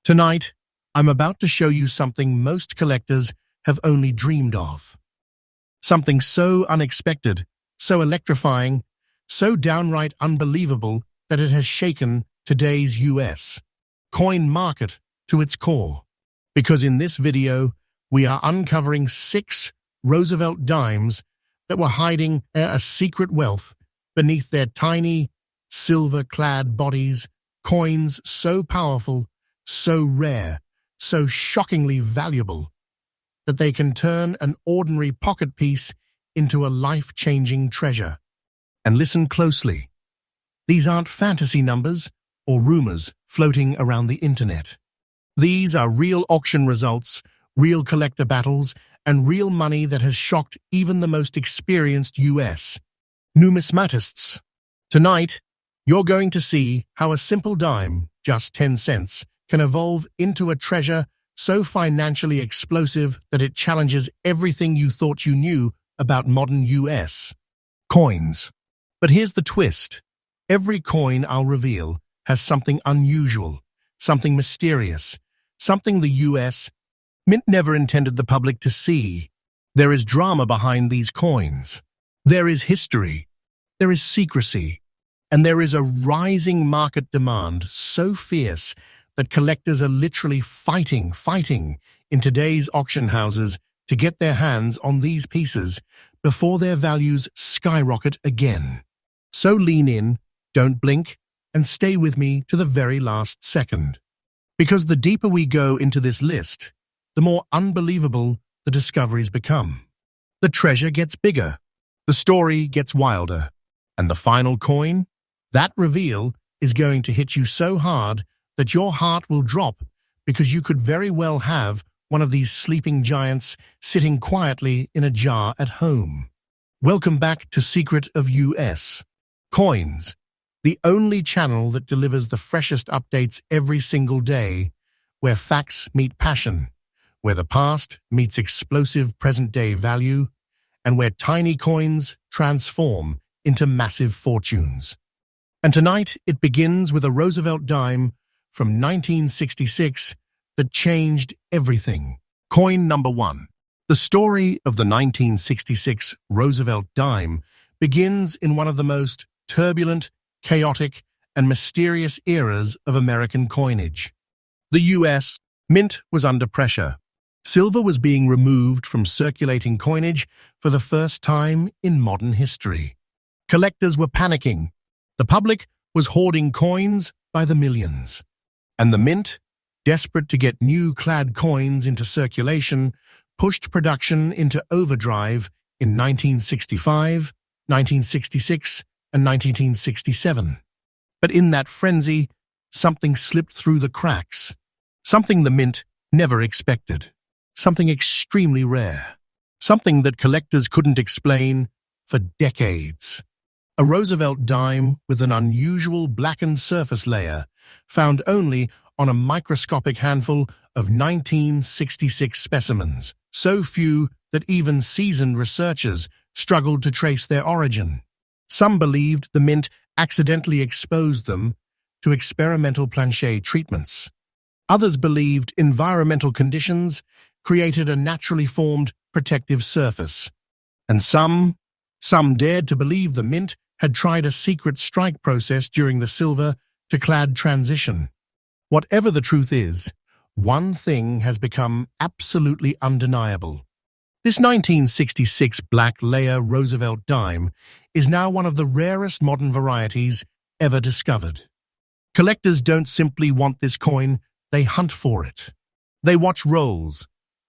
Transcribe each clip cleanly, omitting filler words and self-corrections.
Tonight, I'm about to show you something most collectors have only dreamed of. Something so unexpected, so electrifying, so downright unbelievable that it has shaken today's US coin market to its core. Because in this video, we are uncovering 6 Roosevelt dimes that were hiding a secret wealth beneath their tiny, silver-clad bodies, coins so powerful, so rare, so shockingly valuable, that they can turn an ordinary pocket piece into a life-changing treasure. And listen closely. These aren't fantasy numbers or rumors floating around the internet. These are real auction results, real collector battles, and real money that has shocked even the most experienced US numismatists. Tonight, you're going to see how a simple dime, just 10 cents, can evolve into a treasure so financially explosive that it challenges everything you thought you knew about modern US coins. But here's the twist. Every coin I'll reveal has something unusual, something mysterious, something the US Mint never intended the public to see. There is drama behind these coins. There is history. There is secrecy. And there is a rising market demand so fierce that collectors are literally fighting in today's auction houses to get their hands on these pieces before their values skyrocket again. So lean in, don't blink, and stay with me to the very last second. Because the deeper we go into this list, the more unbelievable the discoveries become. The treasure gets bigger, the story gets wilder, and the final coin, that reveal, is going to hit you so hard that your heart will drop because you could very well have one of these sleeping giants sitting quietly in a jar at home. Welcome back to Secret of US Coins, the only channel that delivers the freshest updates every single day, where facts meet passion, where the past meets explosive present-day value, and where tiny coins transform into massive fortunes. And tonight it begins with a Roosevelt dime from 1966 that changed everything. Coin number 1. The story of the 1966 Roosevelt dime begins in one of the most turbulent, chaotic, and mysterious eras of American coinage. The US Mint was under pressure. Silver was being removed from circulating coinage for the first time in modern history. Collectors were panicking. The public was hoarding coins by the millions. And the Mint, desperate to get new clad coins into circulation, pushed production into overdrive in 1965, 1966, and 1967. But in that frenzy, something slipped through the cracks. Something the Mint never expected. Something extremely rare. Something that collectors couldn't explain for decades. A Roosevelt dime with an unusual blackened surface layer, found only on a microscopic handful of 1966 specimens, so few that even seasoned researchers struggled to trace their origin. Some believed the Mint accidentally exposed them to experimental plancher treatments. Others believed environmental conditions created a naturally formed protective surface. And some dared to believe the Mint had tried a secret strike process during the silver-to-clad transition. Whatever the truth is, one thing has become absolutely undeniable. This 1966 black layer Roosevelt dime is now one of the rarest modern varieties ever discovered. Collectors don't simply want this coin, they hunt for it. They watch rolls,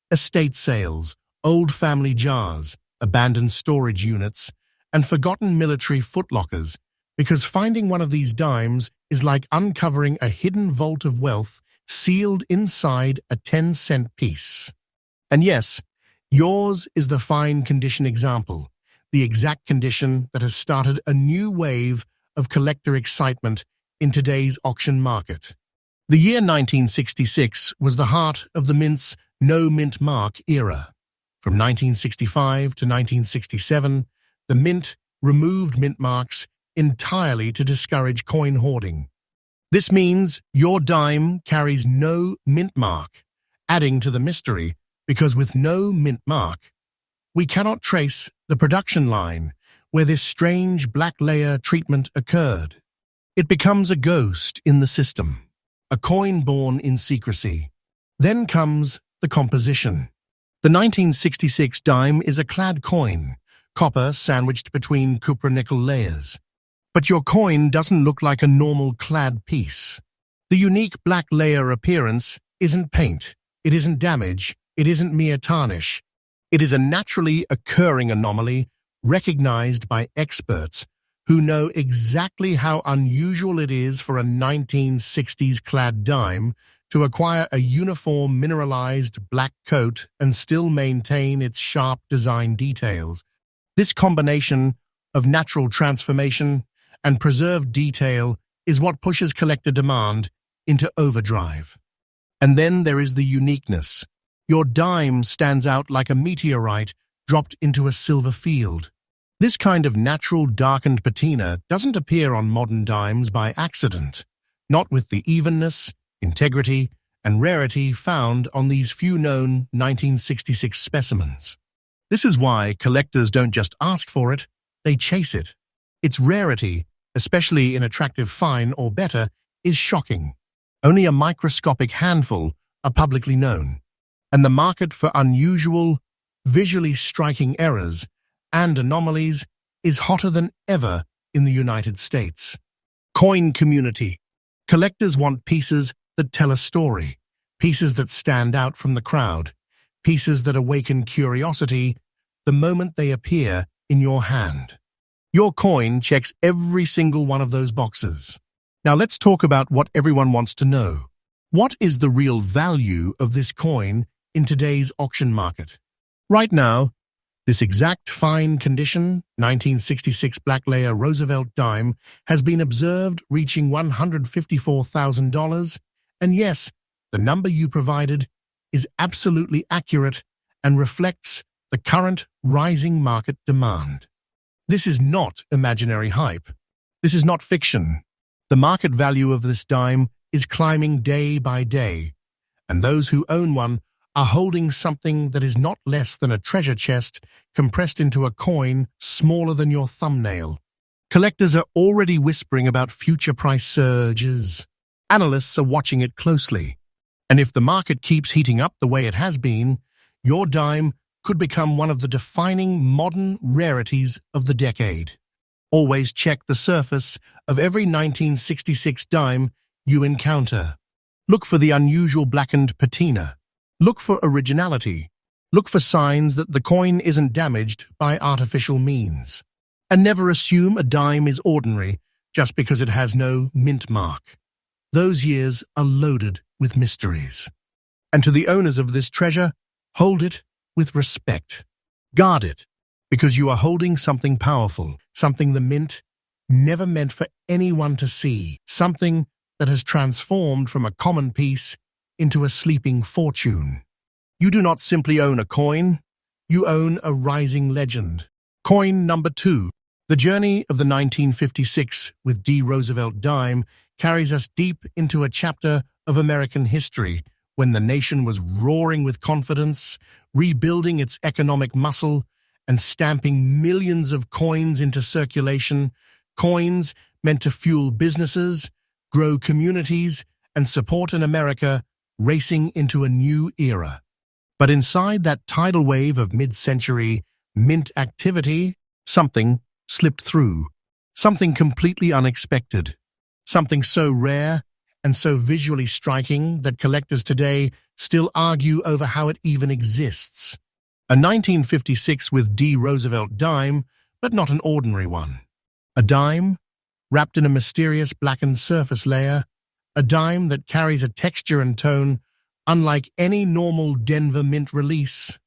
estate sales, old family jars, abandoned storage units, and forgotten military footlockers, because finding one of these dimes is like uncovering a hidden vault of wealth sealed inside a 10-cent piece. And yes, yours is the fine condition example, the exact condition that has started a new wave of collector excitement in today's auction market. The year 1966 was the heart of the Mint's no-mint mark era. From 1965 to 1967, the Mint removed mint marks entirely to discourage coin hoarding. This means your dime carries no mint mark, adding to the mystery, because with no mint mark, we cannot trace the production line where this strange black layer treatment occurred. It becomes a ghost in the system, a coin born in secrecy. Then comes the composition. The 1966 dime is a clad coin, copper sandwiched between copper-nickel layers. But your coin doesn't look like a normal clad piece. The unique black layer appearance isn't paint, it isn't damage, it isn't mere tarnish. It is a naturally occurring anomaly recognized by experts who know exactly how unusual it is for a 1960s clad dime to acquire a uniform mineralized black coat and still maintain its sharp design details. This combination of natural transformation and preserved detail is what pushes collector demand into overdrive. And then there is the uniqueness. Your dime stands out like a meteorite dropped into a silver field. This kind of natural darkened patina doesn't appear on modern dimes by accident, not with the evenness, integrity, and rarity found on these few known 1966 specimens. This is why collectors don't just ask for it, they chase it. Its rarity, especially in attractive fine or better, is shocking. Only a microscopic handful are publicly known, and the market for unusual, visually striking errors and anomalies is hotter than ever in the United States. Coin community. Collectors want pieces that tell a story, pieces that stand out from the crowd, pieces that awaken curiosity the moment they appear in your hand. Your coin checks every single one of those boxes. Now let's talk about what everyone wants to know. What is the real value of this coin in today's auction market? Right now, this exact fine condition, 1966 black layer Roosevelt dime, has been observed reaching $154,000, and yes, the number you provided is absolutely accurate and reflects the current rising market demand. This is not imaginary hype. This is not fiction. The market value of this dime is climbing day by day, and those who own one are holding something that is not less than a treasure chest compressed into a coin smaller than your thumbnail. Collectors are already whispering about future price surges. Analysts are watching it closely. And if the market keeps heating up the way it has been, your dime could become one of the defining modern rarities of the decade. Always check the surface of every 1966 dime you encounter. Look for the unusual blackened patina. Look for originality. Look for signs that the coin isn't damaged by artificial means. And never assume a dime is ordinary just because it has no mint mark. Those years are loaded with mysteries. And to the owners of this treasure, hold it with respect. Guard it, because you are holding something powerful, something the mint never meant for anyone to see, something that has transformed from a common piece into a sleeping fortune. You do not simply own a coin, you own a rising legend. Coin number 2. The journey of the 1956 with D. Roosevelt dime carries us deep into a chapter of American history when the nation was roaring with confidence, rebuilding its economic muscle, and stamping millions of coins into circulation, coins meant to fuel businesses, grow communities, and support an America racing into a new era. But inside that tidal wave of mid-century mint activity, something slipped through, something completely unexpected, something so rare and so visually striking that collectors today still argue over how it even exists. A 1956 with D. Roosevelt dime, but not an ordinary one. A dime wrapped in a mysterious blackened surface layer, a dime that carries a texture and tone unlike any normal Denver Mint release.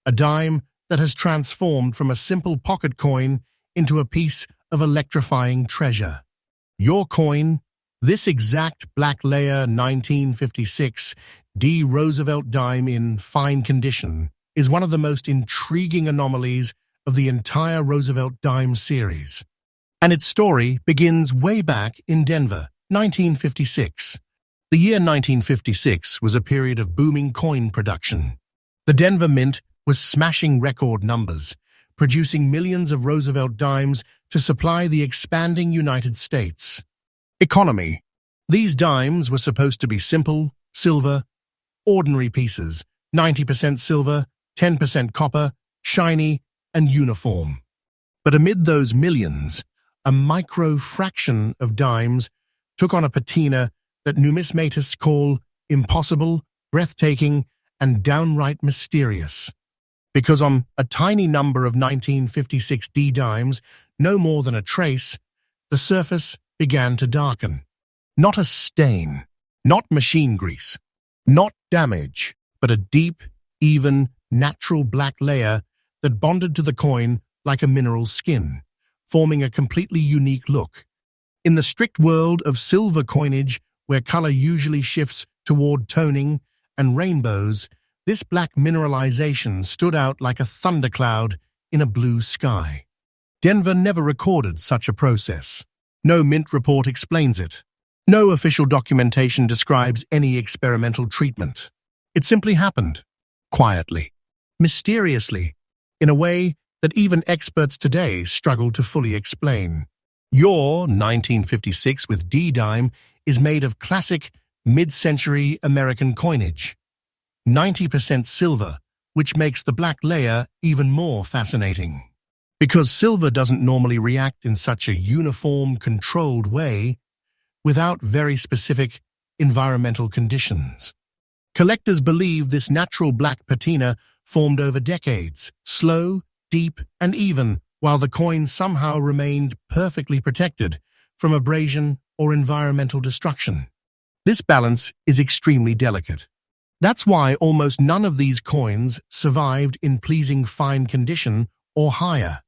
A dime that has transformed from a simple pocket coin into a piece of electrifying treasure. Your coin, this exact black layer 1956 D. Roosevelt dime in fine condition, is one of the most intriguing anomalies of the entire Roosevelt dime series. And its story begins way back in Denver, 1956. The year 1956 was a period of booming coin production. The Denver Mint was smashing record numbers, producing millions of Roosevelt dimes to supply the expanding United States. Economy. These dimes were supposed to be simple, silver, ordinary pieces, 90% silver, 10% copper, shiny, and uniform. But amid those millions, a micro-fraction of dimes took on a patina that numismatists call impossible, breathtaking, and downright mysterious. Because on a tiny number of 1956 D dimes, no more than a trace, the surface began to darken. Not a stain, not machine grease, not damage, but a deep, even, natural black layer that bonded to the coin like a mineral skin, forming a completely unique look. In the strict world of silver coinage, where color usually shifts toward toning and rainbows, this black mineralization stood out like a thundercloud in a blue sky. Denver never recorded such a process. No mint report explains it. No official documentation describes any experimental treatment. It simply happened, quietly, mysteriously, in a way that even experts today struggle to fully explain. Your 1956 with D-dime is made of classic mid-century American coinage. 90% silver, which makes the black layer even more fascinating. Because silver doesn't normally react in such a uniform, controlled way without very specific environmental conditions. Collectors believe this natural black patina formed over decades, slow, deep, and even, while the coin somehow remained perfectly protected from abrasion or environmental destruction. This balance is extremely delicate. That's why almost none of these coins survived in pleasing fine condition or higher.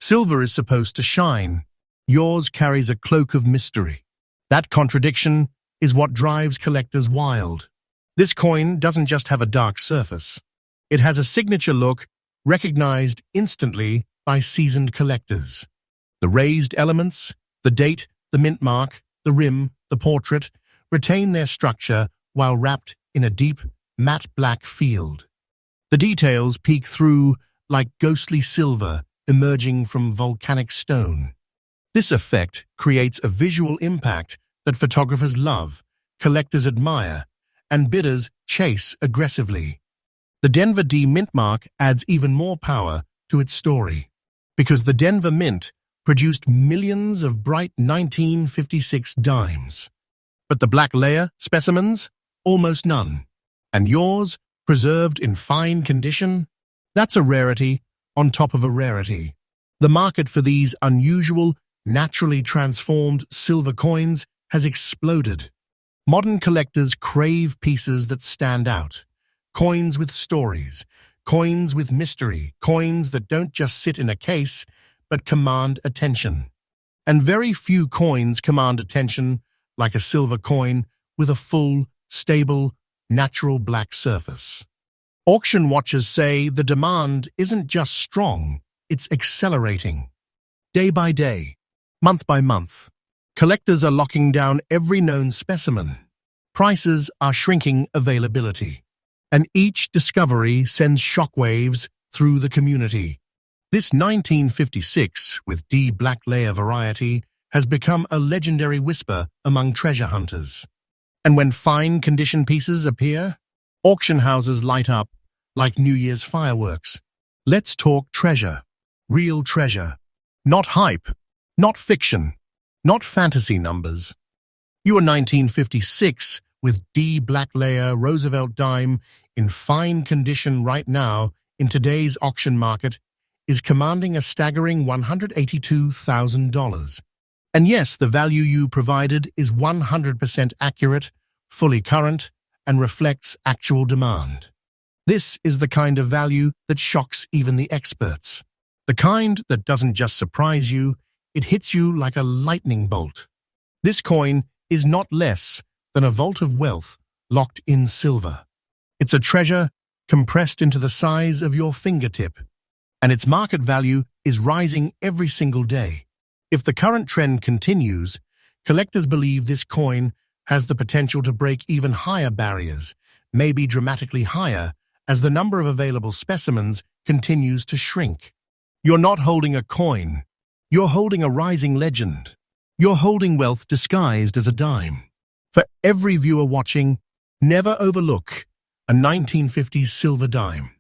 Silver is supposed to shine. Yours carries a cloak of mystery. That contradiction is what drives collectors wild. This coin doesn't just have a dark surface. It has a signature look recognized instantly by seasoned collectors. The raised elements, the date, the mint mark, the rim, the portrait, retain their structure while wrapped in a deep, matte black field. The details peek through like ghostly silver emerging from volcanic stone. This effect creates a visual impact that photographers love, collectors admire, and bidders chase aggressively. The Denver D mint mark adds even more power to its story, because the Denver Mint produced millions of bright 1956 dimes. But the black layer specimens? Almost none. And yours, preserved in fine condition? That's a rarity on top of a rarity. The market for these unusual, naturally transformed silver coins has exploded. Modern collectors crave pieces that stand out. Coins with stories, coins with mystery, coins that don't just sit in a case, but command attention. And very few coins command attention like a silver coin with a full, stable, natural black surface. Auction watchers say the demand isn't just strong, it's accelerating. Day by day, month by month, collectors are locking down every known specimen. Prices are shrinking availability. And each discovery sends shockwaves through the community. This 1956 with D black layer variety has become a legendary whisper among treasure hunters. And when fine condition pieces appear, auction houses light up like New Year's fireworks. Let's talk treasure. Real treasure. Not hype. Not fiction. Not fantasy numbers. Your 1956 with D black layer Roosevelt dime in fine condition right now in today's auction market is commanding a staggering $182,000. And yes, the value you provided is 100% accurate, fully current, and reflects actual demand. This is the kind of value that shocks even the experts. The kind that doesn't just surprise you, it hits you like a lightning bolt. This coin is not less than a vault of wealth locked in silver. It's a treasure compressed into the size of your fingertip, and its market value is rising every single day. If the current trend continues, Collectors believe this coin has the potential to break even higher barriers, maybe dramatically higher, as the number of available specimens continues to shrink. You're not holding a coin. You're holding a rising legend. You're holding wealth disguised as a dime. For every viewer watching, never overlook a 1950s silver dime,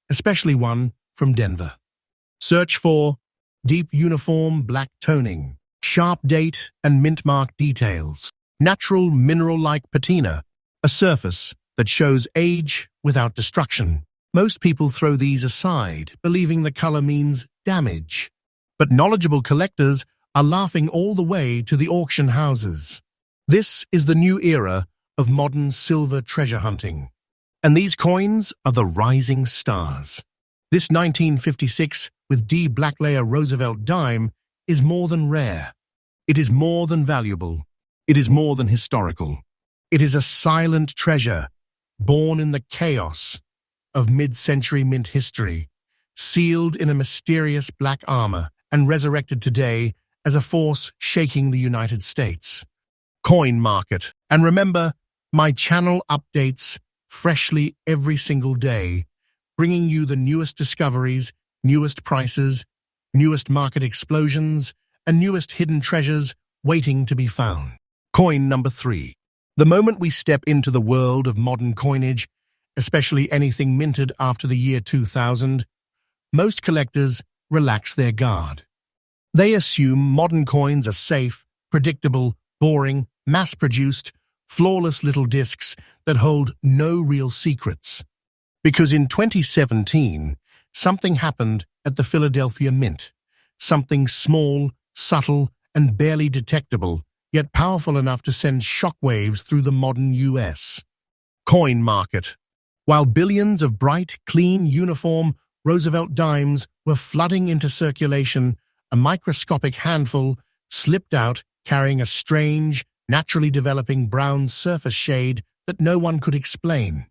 especially one from Denver. Search for deep uniform black toning, sharp date and mint mark details, natural mineral-like patina, a surface that shows age without destruction. Most people throw these aside, believing the color means damage. But knowledgeable collectors are laughing all the way to the auction houses. This is the new era of modern silver treasure hunting. And these coins are the rising stars. This 1956 with D black layer Roosevelt dime is more than rare. It is more than valuable. It is more than historical. It is a silent treasure, born in the chaos of mid-century mint history, sealed in a mysterious black armor and resurrected today as a force shaking the United States. Coin market. And remember, my channel updates freshly every single day, bringing you the newest discoveries, newest prices, newest market explosions, and newest hidden treasures waiting to be found. Coin number 3. The moment we step into the world of modern coinage, especially anything minted after the year 2000, most collectors relax their guard. They assume modern coins are safe, predictable, boring, mass-produced, flawless little discs that hold no real secrets. Because in 2017, something happened at the Philadelphia Mint. Something small, subtle, and barely detectable, yet powerful enough to send shockwaves through the modern US. Coin market. While billions of bright, clean, uniform Roosevelt dimes were flooding into circulation, a microscopic handful slipped out carrying a strange, naturally developing brown surface shade that no one could explain.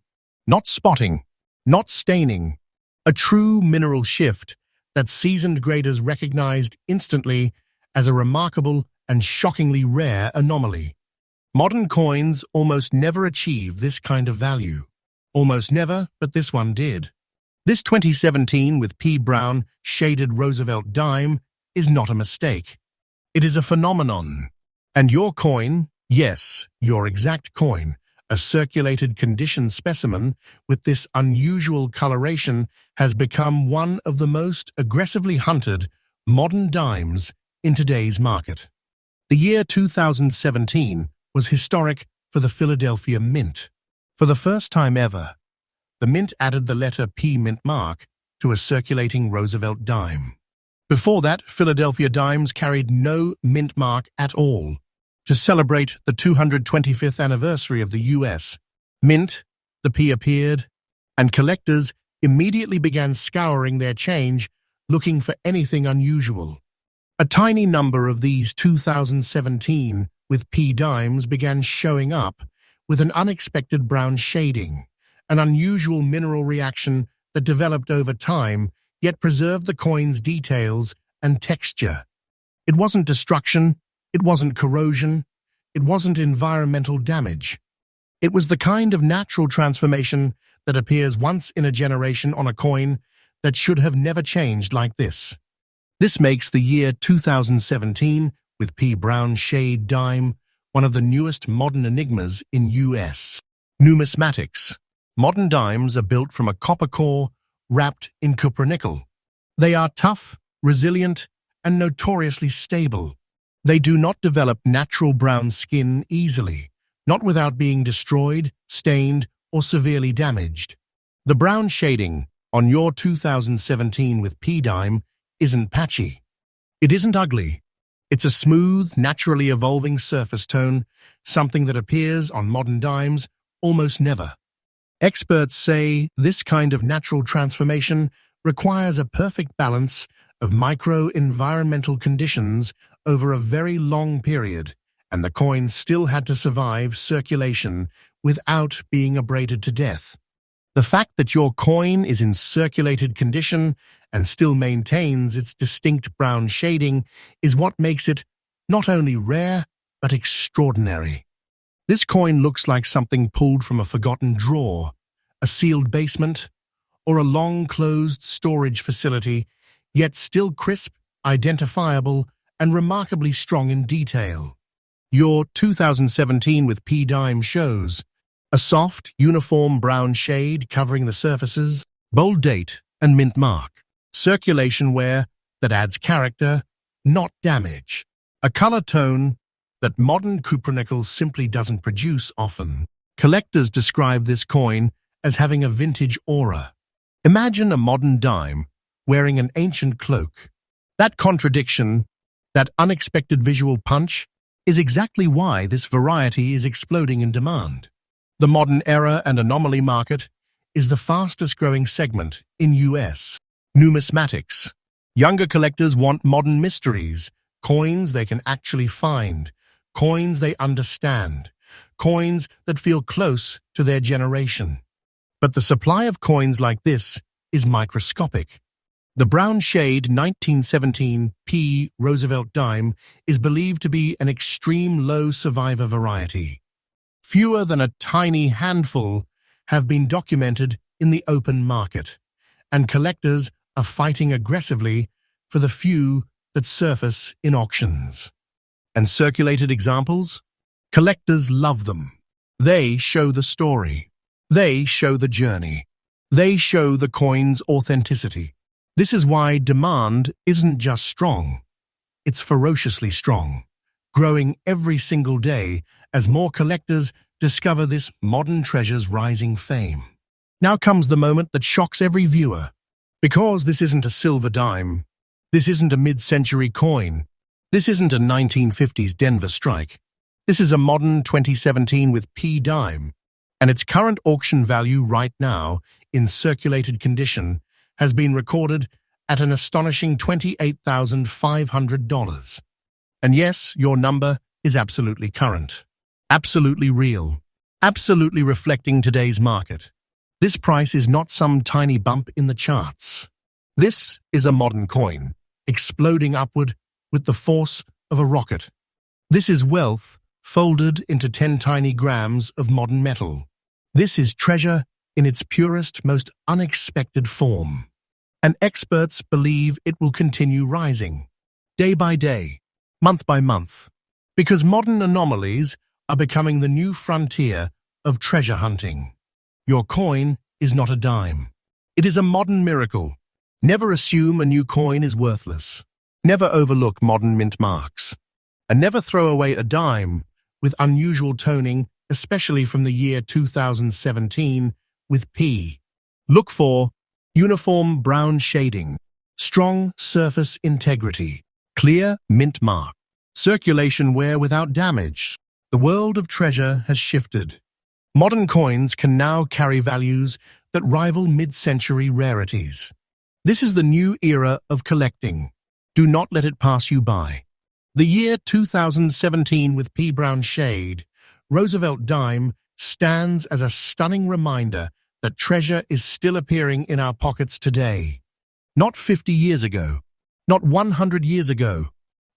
Not spotting, not staining, a true mineral shift that seasoned graders recognized instantly as a remarkable and shockingly rare anomaly. Modern coins almost never achieve this kind of value. Almost never, but this one did. This 2017 with P. Brown shaded Roosevelt dime is not a mistake. It is a phenomenon. And your coin, yes, your exact coin, a circulated condition specimen with this unusual coloration, has become one of the most aggressively hunted modern dimes in today's market. The year 2017 was historic for the Philadelphia Mint. For the first time ever, the Mint added the letter P mint mark to a circulating Roosevelt dime. Before that, Philadelphia dimes carried no mint mark at all. To celebrate the 225th anniversary of the US Mint, the P appeared, and collectors immediately began scouring their change, looking for anything unusual. A tiny number of these 2017 with P dimes began showing up with an unexpected brown shading, an unusual mineral reaction that developed over time, yet preserved the coin's details and texture. It wasn't destruction, it wasn't corrosion, it wasn't environmental damage. It was the kind of natural transformation that appears once in a generation on a coin that should have never changed like this. This makes the year 2017 with P. Brown shade dime one of the newest modern enigmas in US. Numismatics. Modern dimes are built from a copper core wrapped in cupronickel. They are tough, resilient, and notoriously stable. They do not develop natural brown skin easily, not without being destroyed, stained, or severely damaged. The brown shading on your 2017 with P dime isn't patchy. It isn't ugly. It's a smooth, naturally evolving surface tone, something that appears on modern dimes almost never. Experts say this kind of natural transformation requires a perfect balance of micro-environmental conditions over a very long period, and the coin still had to survive circulation without being abraded to death. The fact that your coin is in circulated condition and still maintains its distinct brown shading is what makes it not only rare, but extraordinary. This coin looks like something pulled from a forgotten drawer, a sealed basement, or a long-closed storage facility, yet still crisp, identifiable, and remarkably strong in detail. Your 2017 with P dime shows a soft, uniform brown shade covering the surfaces, bold date, and mint mark. Circulation wear that adds character, not damage. A color tone that modern cupronickel simply doesn't produce often. Collectors describe this coin as having a vintage aura. Imagine a modern dime wearing an ancient cloak. That contradiction, that unexpected visual punch, is exactly why this variety is exploding in demand. The modern era and anomaly market is the fastest-growing segment in US. Numismatics. Younger collectors want modern mysteries, coins they can actually find, coins they understand, coins that feel close to their generation. But the supply of coins like this is microscopic. The brown shade 1917 P Roosevelt dime is believed to be an extreme low survivor variety. Fewer than a tiny handful have been documented in the open market, and collectors are fighting aggressively for the few that surface in auctions. And circulated examples? Collectors love them. They show the story. They show the journey. They show the coin's authenticity. This is why demand isn't just strong. It's ferociously strong, growing every single day as more collectors discover this modern treasure's rising fame. Now comes the moment that shocks every viewer. Because this isn't a silver dime, this isn't a mid-century coin, this isn't a 1950s Denver strike. This is a modern 2017 with P dime, and its current auction value right now, in circulated condition, has been recorded at an astonishing $28,500. And yes, your number is absolutely current, absolutely real, absolutely reflecting today's market. This price is not some tiny bump in the charts. This is a modern coin, exploding upward with the force of a rocket. This is wealth folded into 10 tiny grams of modern metal. This is treasure in its purest, most unexpected form. And experts believe it will continue rising, day by day, month by month, because modern anomalies are becoming the new frontier of treasure hunting. Your coin is not a dime. It is a modern miracle. Never assume a new coin is worthless. Never overlook modern mint marks. And never throw away a dime with unusual toning, especially from the year 2017 with P. Look for uniform brown shading, strong surface integrity, clear mint mark, circulation wear without damage. The world of treasure has shifted. Modern coins can now carry values that rival mid-century rarities. This is the new era of collecting. Do not let it pass you by. The year 2017 with P brown shade, Roosevelt dime, stands as a stunning reminder that treasure is still appearing in our pockets today. Not 50 years ago, not 100 years ago.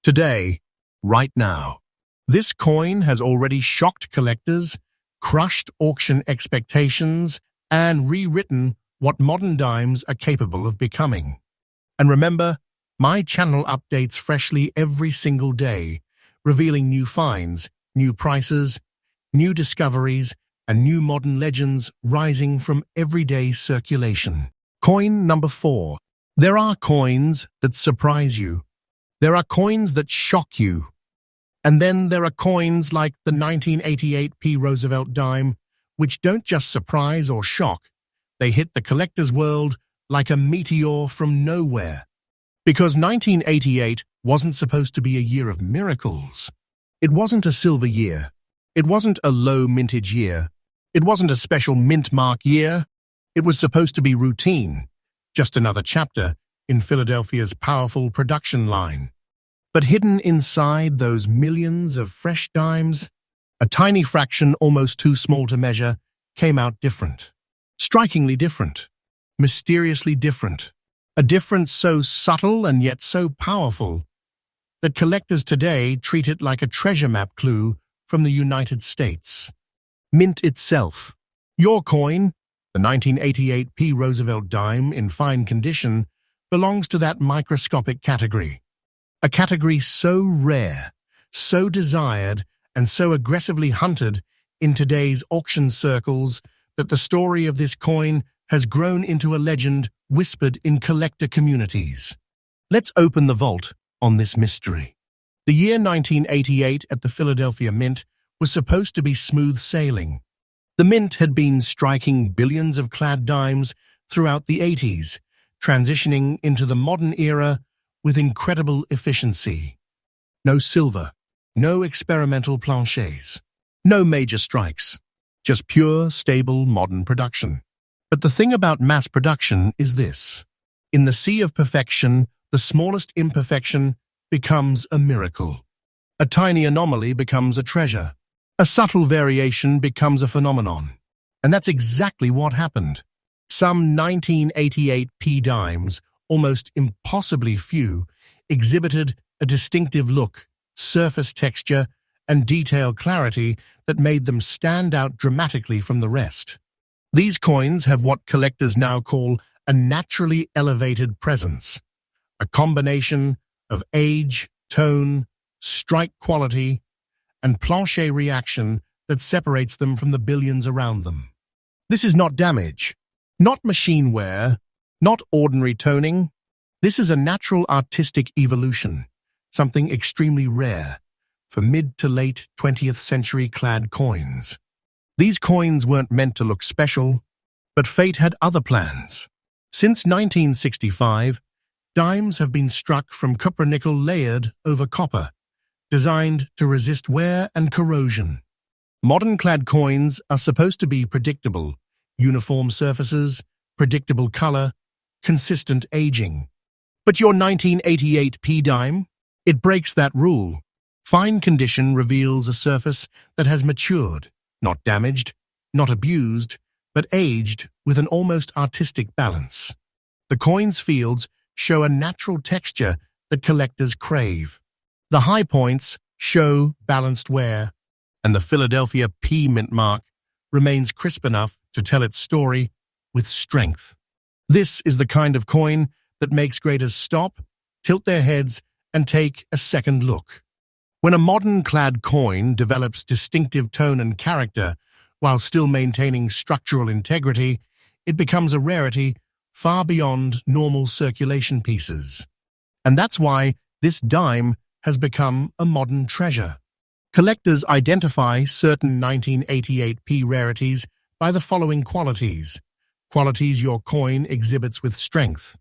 Today, right now. This coin has already shocked collectors, crushed auction expectations, and rewritten what modern dimes are capable of becoming. And remember, my channel updates freshly every single day, revealing new finds, new prices, new discoveries, and new modern legends rising from everyday circulation. Coin number 4. There are coins that surprise you. There are coins that shock you. And then there are coins like the 1988 P Roosevelt dime, which don't just surprise or shock. They hit the collector's world like a meteor from nowhere. Because 1988 wasn't supposed to be a year of miracles. It wasn't a silver year. It wasn't a low mintage year. It wasn't a special mint mark year. It was supposed to be routine, just another chapter in Philadelphia's powerful production line. But hidden inside those millions of fresh dimes, a tiny fraction almost too small to measure came out different. Strikingly different. Mysteriously different. A difference so subtle and yet so powerful that collectors today treat it like a treasure map clue from the United States. Mint itself. Your coin, the 1988 Roosevelt dime in fine condition, belongs to that microscopic category. A category so rare, so desired, and so aggressively hunted in today's auction circles that the story of this coin has grown into a legend whispered in collector communities. Let's open the vault on this mystery. The year 1988 at the Philadelphia Mint was supposed to be smooth sailing. The Mint had been striking billions of clad dimes throughout the 80s, transitioning into the modern era with incredible efficiency. No silver, no experimental planchets, no major strikes, just pure, stable, modern production. But the thing about mass production is this. In the sea of perfection, the smallest imperfection becomes a miracle. A tiny anomaly becomes a treasure. A subtle variation becomes a phenomenon. And that's exactly what happened. Some 1988 dimes, almost impossibly few, exhibited a distinctive look, surface texture, and detail clarity that made them stand out dramatically from the rest. These coins have what collectors now call a naturally elevated presence, a combination of age, tone, strike quality, and planchet reaction that separates them from the billions around them. This is not damage, not machine wear, not ordinary toning. This is a natural artistic evolution, something extremely rare for mid to late 20th century clad coins. These coins weren't meant to look special, but fate had other plans. Since 1965, dimes have been struck from copper-nickel layered over copper, designed to resist wear and corrosion. Modern clad coins are supposed to be predictable, uniform surfaces, predictable color, consistent aging. But your 1988 dime? It breaks that rule. Fine condition reveals a surface that has matured, not damaged, not abused, but aged with an almost artistic balance. The coin's fields show a natural texture that collectors crave. The high points show balanced wear, and the Philadelphia mint mark remains crisp enough to tell its story with strength. This is the kind of coin that makes graders stop, tilt their heads, and take a second look. When a modern clad coin develops distinctive tone and character while still maintaining structural integrity, it becomes a rarity far beyond normal circulation pieces. And that's why this dime has become a modern treasure. Collectors identify certain 1988 rarities by the following qualities. Qualities your coin exhibits with strength.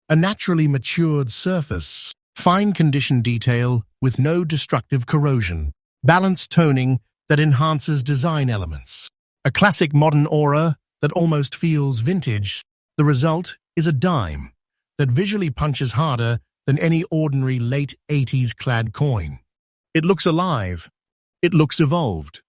A naturally matured surface. Fine condition detail with no destructive corrosion. Balanced toning that enhances design elements. A classic modern aura that almost feels vintage. The result is a dime that visually punches harder than any ordinary late 80s clad coin. It looks alive. It looks evolved.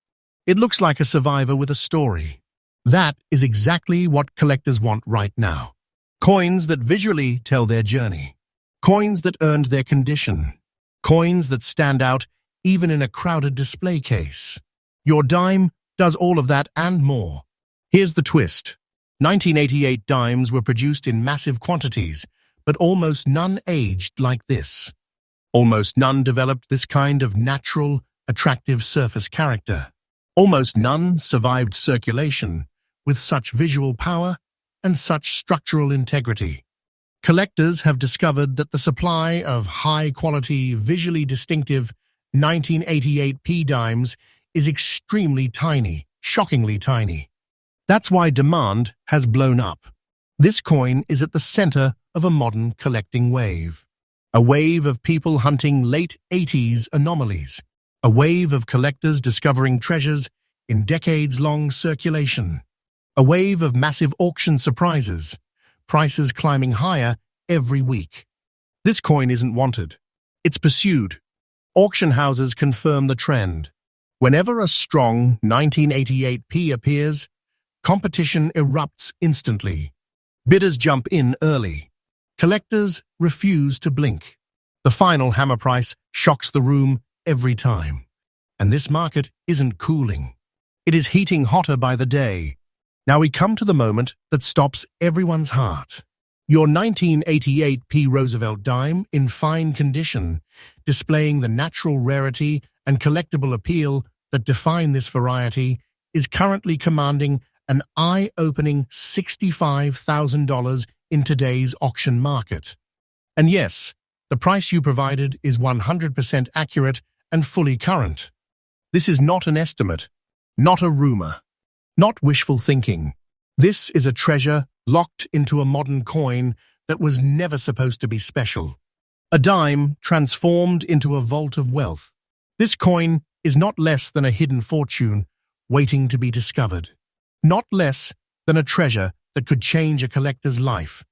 It looks like a survivor with a story. That is exactly what collectors want right now. Coins that visually tell their journey. Coins that earned their condition. Coins that stand out even in a crowded display case. Your dime does all of that and more. Here's the twist. 1988 dimes were produced in massive quantities, but almost none aged like this. Almost none developed this kind of natural, attractive surface character. Almost none survived circulation with such visual power and such structural integrity. Collectors have discovered that the supply of high-quality, visually distinctive 1988 dimes is extremely tiny, shockingly tiny. That's why demand has blown up. This coin is at the center of a modern collecting wave. A wave of people hunting late 80s anomalies. A wave of collectors discovering treasures in decades-long circulation. A wave of massive auction surprises. Prices climbing higher every week. This coin isn't wanted. It's pursued. Auction houses confirm the trend. Whenever a strong 1988 appears, competition erupts instantly. Bidders jump in early. Collectors refuse to blink. The final hammer price shocks the room every time. And this market isn't cooling. It is heating hotter by the day. Now we come to the moment that stops everyone's heart. Your 1988 P. Roosevelt dime in fine condition, displaying the natural rarity and collectible appeal that define this variety, is currently commanding an eye-opening $65,000 in today's auction market. And yes, the price you provided is 100% accurate and fully current. This is not an estimate, not a rumor, not wishful thinking. This is a treasure locked into a modern coin that was never supposed to be special. A dime transformed into a vault of wealth. This coin is not less than a hidden fortune waiting to be discovered. Not less than a treasure that could change a collector's life.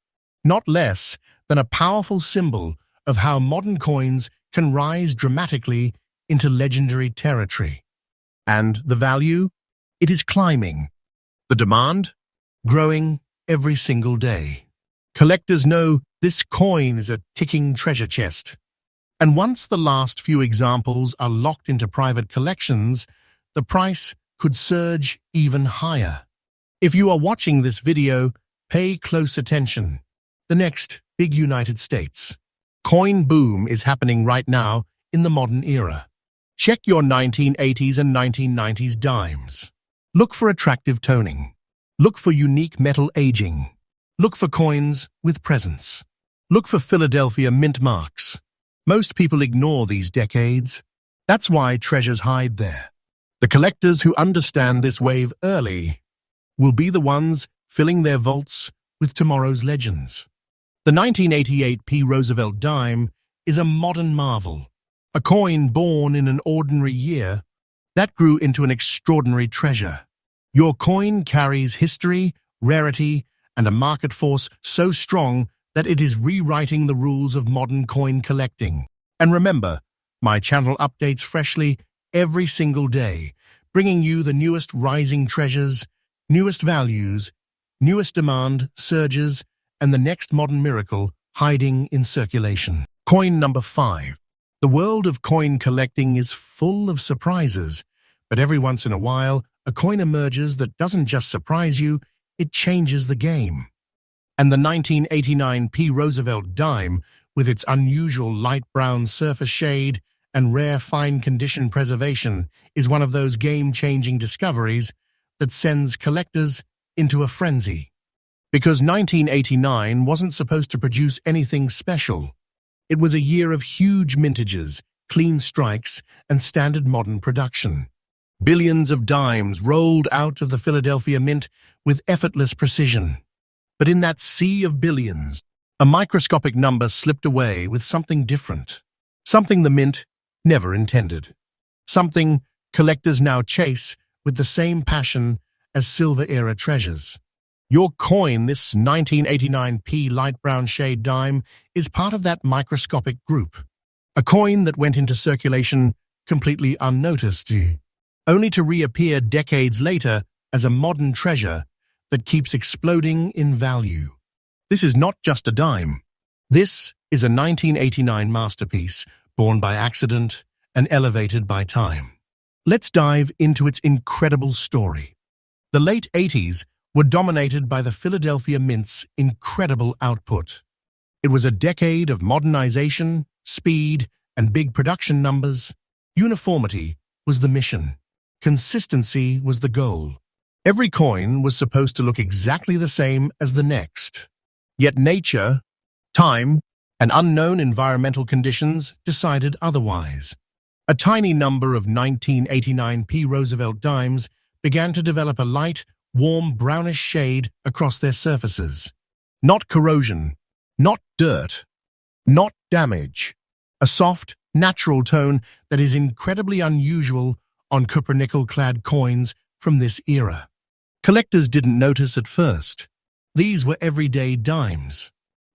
Not less than a powerful symbol of how modern coins can rise dramatically into legendary territory. And the value? It is climbing. The demand? Growing every single day. Collectors know this coin is a ticking treasure chest. And once the last few examples are locked into private collections, the price could surge even higher. If you are watching this video, pay close attention. The next big United States. Coin boom is happening right now in the modern era. Check your 1980s and 1990s dimes. Look for attractive toning. Look for unique metal aging. Look for coins with presence. Look for Philadelphia mint marks. Most people ignore these decades. That's why treasures hide there. The collectors who understand this wave early will be the ones filling their vaults with tomorrow's legends. The 1988 P. Roosevelt dime is a modern marvel. A coin born in an ordinary year that grew into an extraordinary treasure. Your coin carries history, rarity, and a market force so strong that it is rewriting the rules of modern coin collecting. And remember, my channel updates freshly every single day, bringing you the newest rising treasures, newest values, newest demand surges, and the next modern miracle hiding in circulation. Coin number 5. The world of coin collecting is full of surprises, but every once in a while, a coin emerges that doesn't just surprise you, it changes the game. And the 1989 P. Roosevelt dime, with its unusual light brown surface shade and rare fine condition preservation, is one of those game-changing discoveries that sends collectors into a frenzy. Because 1989 wasn't supposed to produce anything special. It was a year of huge mintages, clean strikes, and standard modern production. Billions of dimes rolled out of the Philadelphia Mint with effortless precision. But in that sea of billions, a microscopic number slipped away with something different. Something the Mint never intended. Something collectors now chase with the same passion as silver-era treasures. Your coin, this 1989 P light brown shade dime, is part of that microscopic group. A coin that went into circulation completely unnoticed, only to reappear decades later as a modern treasure that keeps exploding in value. This is not just a dime. This is a 1989 masterpiece, born by accident and elevated by time. Let's dive into its incredible story. The late 80s were dominated by the Philadelphia Mint's incredible output. It was a decade of modernization, speed, and big production numbers. Uniformity was the mission. Consistency was the goal. Every coin was supposed to look exactly the same as the next. Yet nature, time, and unknown environmental conditions decided otherwise. A tiny number of 1989 P. Roosevelt dimes began to develop a light, warm brownish shade across their surfaces. Not corrosion, not dirt, not damage. A soft, natural tone that is incredibly unusual on copper-nickel-clad coins from this era. Collectors didn't notice at first. These were everyday dimes.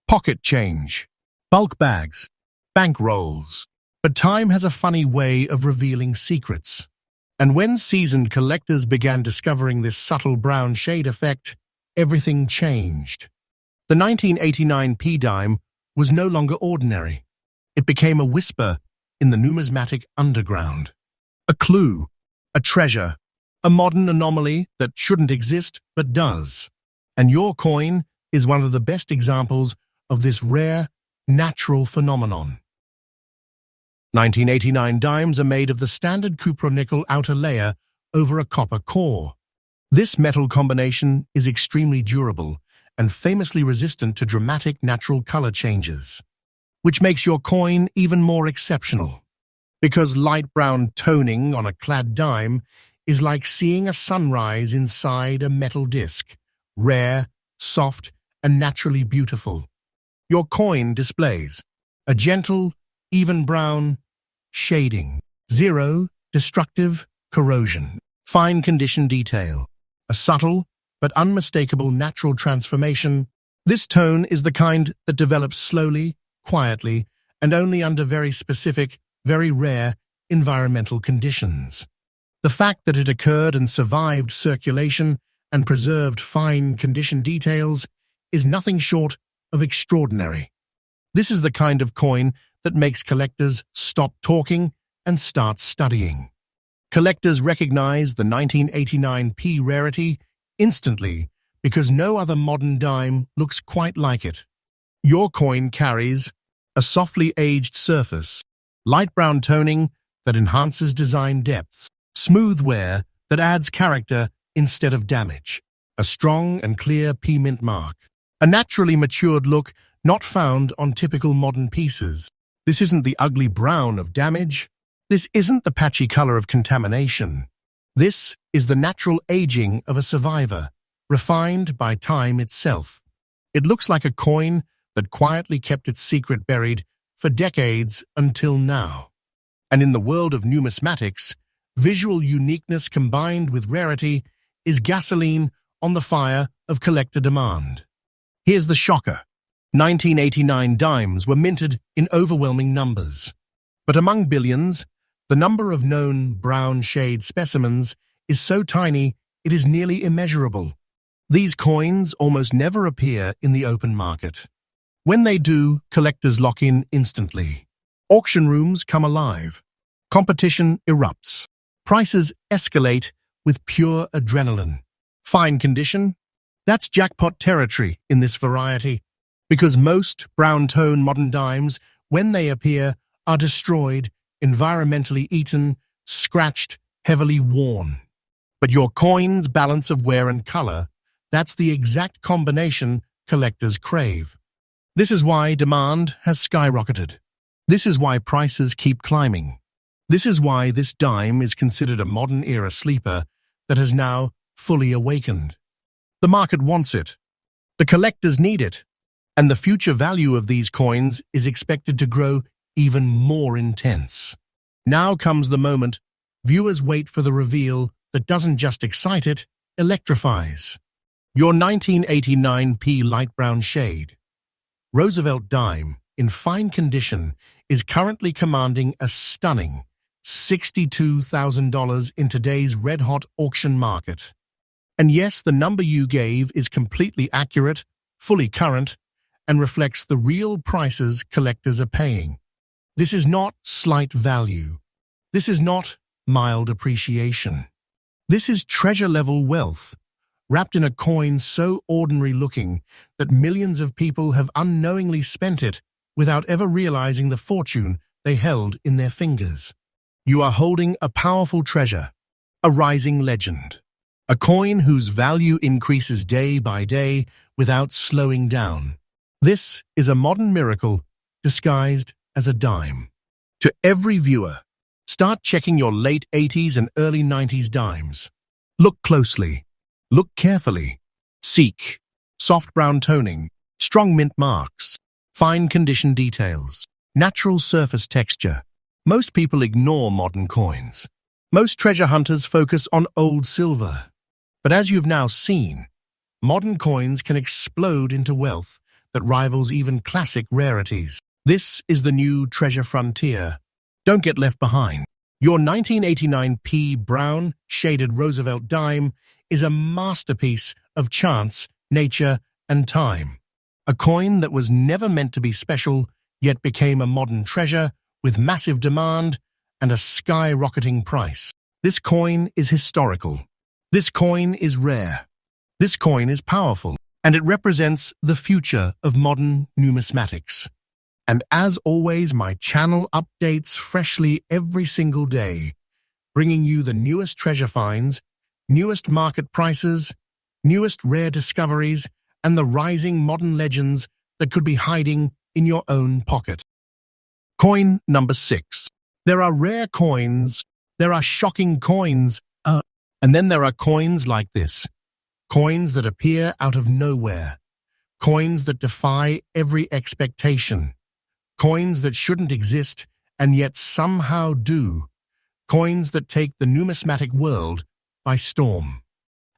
Pocket change, bulk bags, bank rolls. But time has a funny way of revealing secrets. And when seasoned collectors began discovering this subtle brown shade effect, everything changed. The 1989 P dime was no longer ordinary. It became a whisper in the numismatic underground. A clue, a treasure, a modern anomaly that shouldn't exist but does. And your coin is one of the best examples of this rare, natural phenomenon. 1989 dimes are made of the standard cupro-nickel outer layer over a copper core. This metal combination is extremely durable and famously resistant to dramatic natural color changes, which makes your coin even more exceptional. Because light brown toning on a clad dime is like seeing a sunrise inside a metal disc, rare, soft, and naturally beautiful. Your coin displays a gentle, even brown shading, zero destructive corrosion, fine condition detail, a subtle but unmistakable natural transformation. This tone is the kind that develops slowly, quietly, and only under very specific, very rare environmental conditions. The fact that it occurred and survived circulation and preserved fine condition details is nothing short of extraordinary. This is the kind of coin that makes collectors stop talking and start studying. Collectors recognize the 1989p rarity instantly because no other modern dime looks quite like it. Your coin carries a softly aged surface, light brown toning that enhances design depth, smooth wear that adds character instead of damage, a strong and clear P-mint mark, a naturally matured look not found on typical modern pieces. This isn't the ugly brown of damage. This isn't the patchy color of contamination. This is the natural aging of a survivor, refined by time itself. It looks like a coin that quietly kept its secret buried for decades until now. And in the world of numismatics, visual uniqueness combined with rarity is gasoline on the fire of collector demand. Here's the shocker. 1989 dimes were minted in overwhelming numbers. But among billions, the number of known brown shade specimens is so tiny it is nearly immeasurable. These coins almost never appear in the open market. When they do, collectors lock in instantly. Auction rooms come alive. Competition erupts. Prices escalate with pure adrenaline. Fine condition? That's jackpot territory in this variety, because most brown-tone modern dimes, when they appear, are destroyed, environmentally eaten, scratched, heavily worn. But your coin's balance of wear and color, that's the exact combination collectors crave. This is why demand has skyrocketed. This is why prices keep climbing. This is why this dime is considered a modern-era sleeper that has now fully awakened. The market wants it. The collectors need it. And the future value of these coins is expected to grow even more intense. Now comes the moment. Viewers wait for the reveal that doesn't just excite it, electrifies. Your 1989p light brown shade. Roosevelt dime, in fine condition, is currently commanding a stunning $62,000 in today's red-hot auction market. And yes, the number you gave is completely accurate, fully current, and reflects the real prices collectors are paying. This is not slight value. This is not mild appreciation. This is treasure-level wealth, wrapped in a coin so ordinary-looking that millions of people have unknowingly spent it without ever realizing the fortune they held in their fingers. You are holding a powerful treasure, a rising legend, a coin whose value increases day by day without slowing down. This is a modern miracle disguised as a dime. To every viewer, start checking your late 80s and early 90s dimes. Look closely. Look carefully. Seek. Soft brown toning, strong mint marks, fine condition details, natural surface texture. Most people ignore modern coins. Most treasure hunters focus on old silver. But as you've now seen, modern coins can explode into wealth that rivals even classic rarities. This is the new treasure frontier. Don't get left behind. Your 1989p brown shaded Roosevelt dime is a masterpiece of chance, nature, and time. A coin that was never meant to be special, yet became a modern treasure with massive demand and a skyrocketing price. This coin is historical. This coin is rare. This coin is powerful, and it represents the future of modern numismatics. And as always, my channel updates freshly every single day, bringing you the newest treasure finds, newest market prices, newest rare discoveries, and the rising modern legends that could be hiding in your own pocket. Coin number 6. There are rare coins, there are shocking coins, and then there are coins like this. Coins that appear out of nowhere. Coins that defy every expectation. Coins that shouldn't exist and yet somehow do. Coins that take the numismatic world by storm.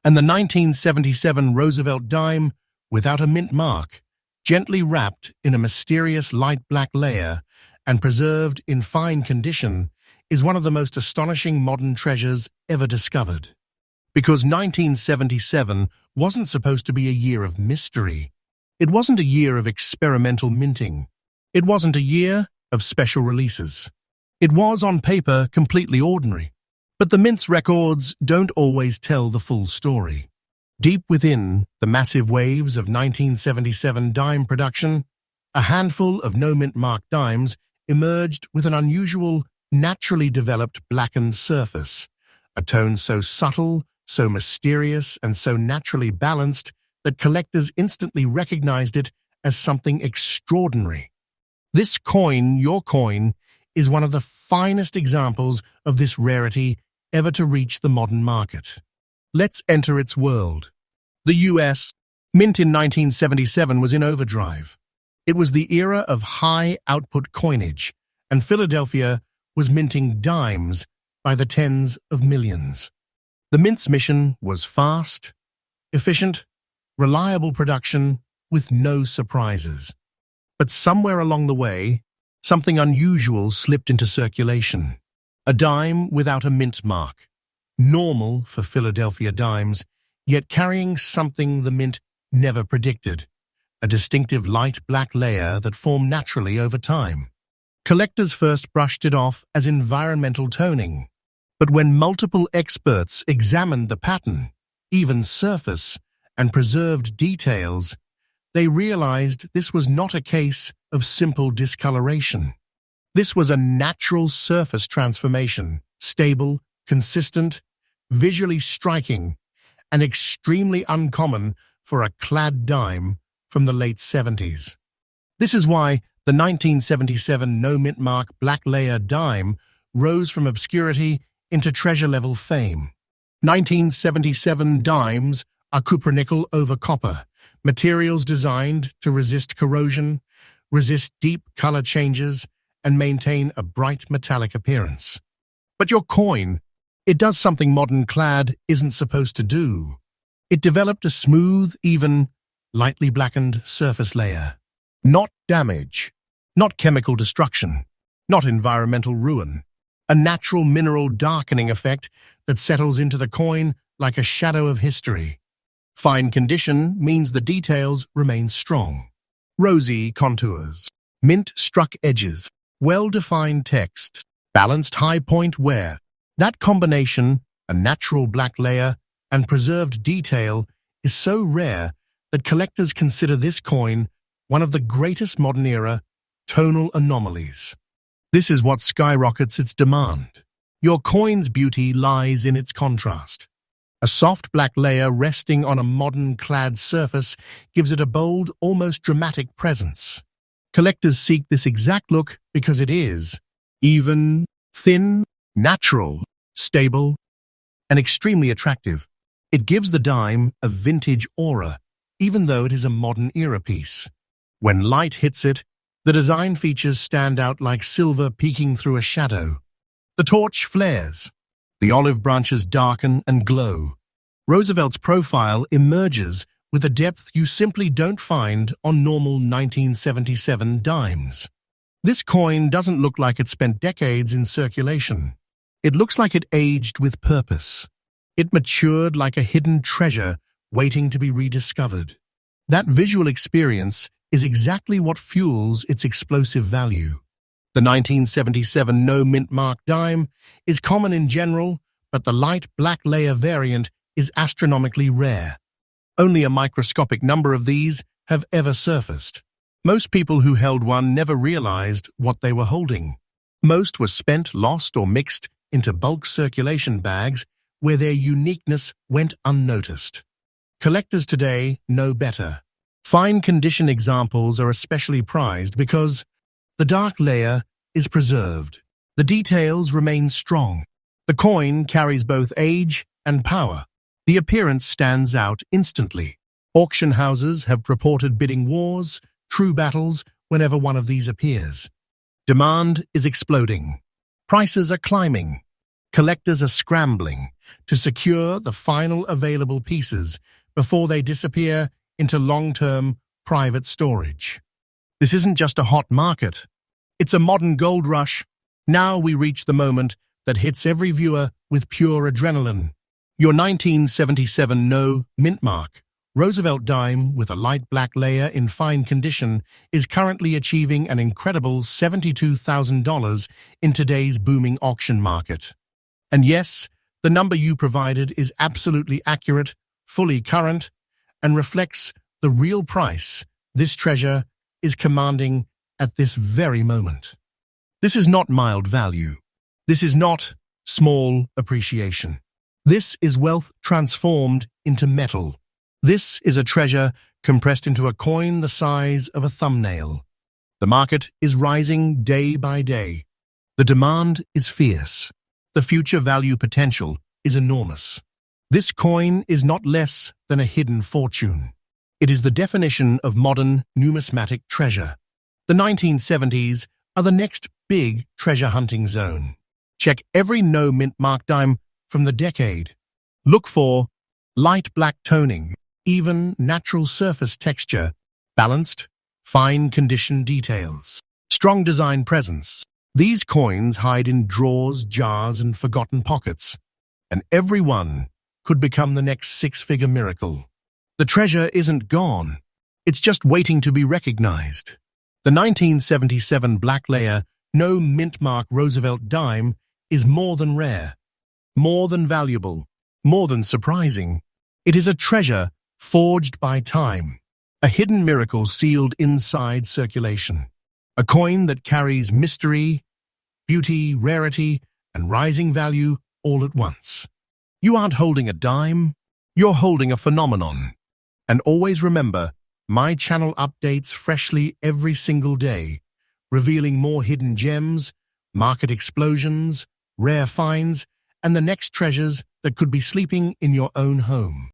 And the 1977 Roosevelt dime, without a mint mark, gently wrapped in a mysterious light black layer and preserved in fine condition, is one of the most astonishing modern treasures ever discovered. Because 1977 wasn't supposed to be a year of mystery. It wasn't a year of experimental minting. It wasn't a year of special releases. It was, on paper, completely ordinary. But the mint's records don't always tell the full story. Deep within the massive waves of 1977 dime production, a handful of no-mint mark dimes emerged with an unusual, naturally developed blackened surface, a tone so subtle, so mysterious, and so naturally balanced that collectors instantly recognized it as something extraordinary. This coin, your coin, is one of the finest examples of this rarity ever to reach the modern market. Let's enter its world. The US, mint in 1977, was in overdrive. It was the era of high-output coinage, and Philadelphia was minting dimes by the tens of millions. The mint's mission was fast, efficient, reliable production with no surprises. But somewhere along the way, something unusual slipped into circulation. A dime without a mint mark, normal for Philadelphia dimes, yet carrying something the mint never predicted, a distinctive light black layer that formed naturally over time. Collectors first brushed it off as environmental toning, but when multiple experts examined the pattern, even surface, and preserved details, they realized this was not a case of simple discoloration. This was a natural surface transformation, stable, consistent, visually striking, and extremely uncommon for a clad dime from the late 70s. This is why the 1977 no-mint mark black layer dime rose from obscurity into treasure-level fame. 1977 dimes are cupronickel over copper, materials designed to resist corrosion, resist deep color changes, and maintain a bright metallic appearance. But your coin, it does something modern clad isn't supposed to do. It developed a smooth, even, lightly blackened surface layer. Not damage, not chemical destruction, not environmental ruin. A natural mineral darkening effect that settles into the coin like a shadow of history. Fine condition means the details remain strong. Rosy contours, mint-struck edges, well-defined text, balanced high-point wear. That combination, a natural black layer, and preserved detail, is so rare that collectors consider this coin one of the greatest modern-era tonal anomalies. This is what skyrockets its demand. Your coin's beauty lies in its contrast. A soft black layer resting on a modern clad surface gives it a bold, almost dramatic presence. Collectors seek this exact look because it is even, thin, natural, stable, and extremely attractive. It gives the dime a vintage aura, even though it is a modern era piece. When light hits it, the design features stand out like silver peeking through a shadow. The torch flares. The olive branches darken and glow. Roosevelt's profile emerges with a depth you simply don't find on normal 1977 dimes. This coin doesn't look like it spent decades in circulation. It looks like it aged with purpose. It matured like a hidden treasure waiting to be rediscovered. That visual experience is exactly what fuels its explosive value. The 1977 no mint mark dime is common in general, but the light black layer variant is astronomically rare. Only a microscopic number of these have ever surfaced. Most people who held one never realized what they were holding. Most were spent, lost, or mixed into bulk circulation bags where their uniqueness went unnoticed. Collectors today know better. Fine condition examples are especially prized because the dark layer is preserved. The details remain strong. The coin carries both age and power. The appearance stands out instantly. Auction houses have reported bidding wars, true battles, whenever one of these appears. Demand is exploding. Prices are climbing. Collectors are scrambling to secure the final available pieces before they disappear into long-term private storage. This isn't just a hot market. It's a modern gold rush. Now we reach the moment that hits every viewer with pure adrenaline. Your 1977 no mint mark Roosevelt dime with a light black layer in fine condition is currently achieving an incredible $72,000 in today's booming auction market. And yes, the number you provided is absolutely accurate, fully current, and reflects the real price this treasure is commanding at this very moment. This is not mild value. This is not small appreciation. This is wealth transformed into metal. This is a treasure compressed into a coin the size of a thumbnail. The market is rising day by day. The demand is fierce. The future value potential is enormous. This coin is not less than a hidden fortune. It is the definition of modern numismatic treasure. The 1970s are the next big treasure hunting zone. Check every no mint mark dime from the decade. Look for light black toning, even natural surface texture, balanced, fine condition details, strong design presence. These coins hide in drawers, jars, and forgotten pockets, and every one could become the next six-figure miracle. The treasure isn't gone. It's just waiting to be recognized. The 1977 black layer no mint mark Roosevelt dime is more than rare, more than valuable, more than surprising. It is a treasure forged by time, a hidden miracle sealed inside circulation, a coin that carries mystery, beauty, rarity, and rising value all at once. You aren't holding a dime, you're holding a phenomenon. And always remember, my channel updates freshly every single day, revealing more hidden gems, market explosions, rare finds, and the next treasures that could be sleeping in your own home.